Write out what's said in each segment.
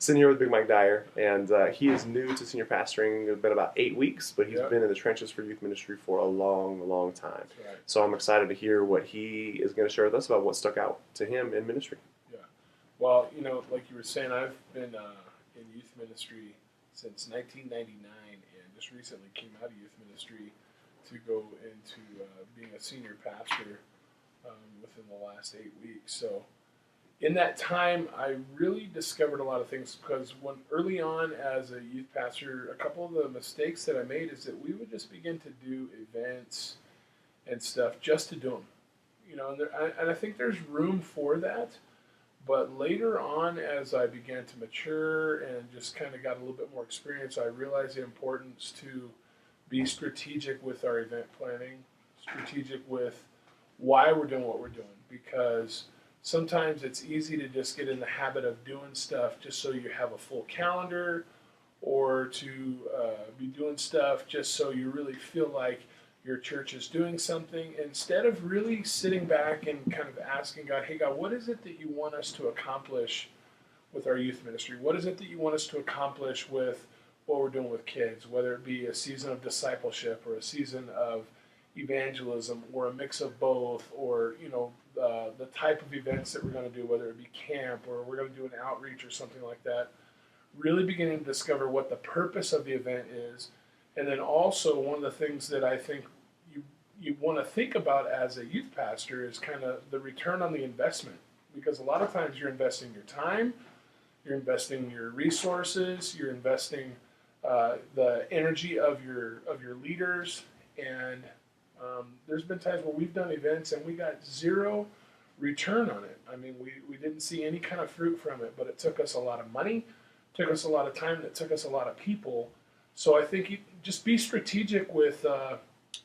Sitting here with Big Mike Dyer, and he is new to senior pastoring. It's been about 8 weeks, but he's been in the trenches for youth ministry for a long, long time. Right. So I'm excited to hear what he is going to share with us about what stuck out to him in ministry. Yeah. Well, like you were saying, I've been in youth ministry since 1999, and just recently came out of youth ministry to go into being a senior pastor within the last 8 weeks. So in that time, I really discovered a lot of things because when early on as a youth pastor, a couple of the mistakes that I made is that we would just begin to do events and stuff just to do them. And I think there's room for that. But later on, as I began to mature and just kind of got a little bit more experience, I realized the importance to be strategic with our event planning, strategic with why we're doing what we're doing, because sometimes it's easy to just get in the habit of doing stuff just so you have a full calendar, or to be doing stuff just so you really feel like your church is doing something, instead of really sitting back and kind of asking God, hey God, what is it that you want us to accomplish with our youth ministry? What is it that you want us to accomplish with what we're doing with kids, whether it be a season of discipleship or a season of evangelism or a mix of both, or the type of events that we're going to do, whether it be camp or we're going to do an outreach or something like that. Really beginning to discover what the purpose of the event is. And then also one of the things that I think you want to think about as a youth pastor is kind of the return on the investment, because a lot of times you're investing your time, you're investing your resources, you're investing the energy of your leaders, and there's been times where we've done events and we got zero return on it. I mean, we didn't see any kind of fruit from it, but it took us a lot of money, took us a lot of time, and it took us a lot of people. So I think you just be strategic with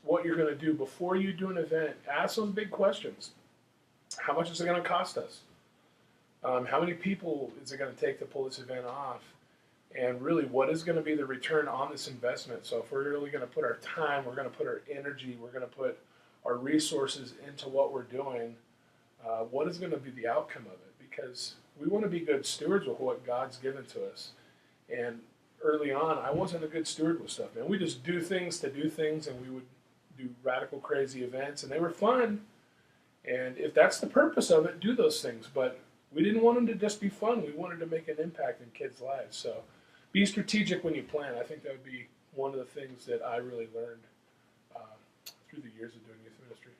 what you're going to do before you do an event. Ask those big questions. How much is it going to cost us? How many people is it going to take to pull this event off? And really, what is going to be the return on this investment? So if we're really going to put our time, we're going to put our energy, we're going to put our resources into what we're doing, what is going to be the outcome of it? Because we want to be good stewards with what God's given to us. And early on, I wasn't a good steward with stuff, man. We just do things to do things, and we would do radical, crazy events, and they were fun. And if that's the purpose of it, do those things. But we didn't want them to just be fun. We wanted to make an impact in kids' lives. So be strategic when you plan. I think that would be one of the things that I really learned through the years of doing youth ministry.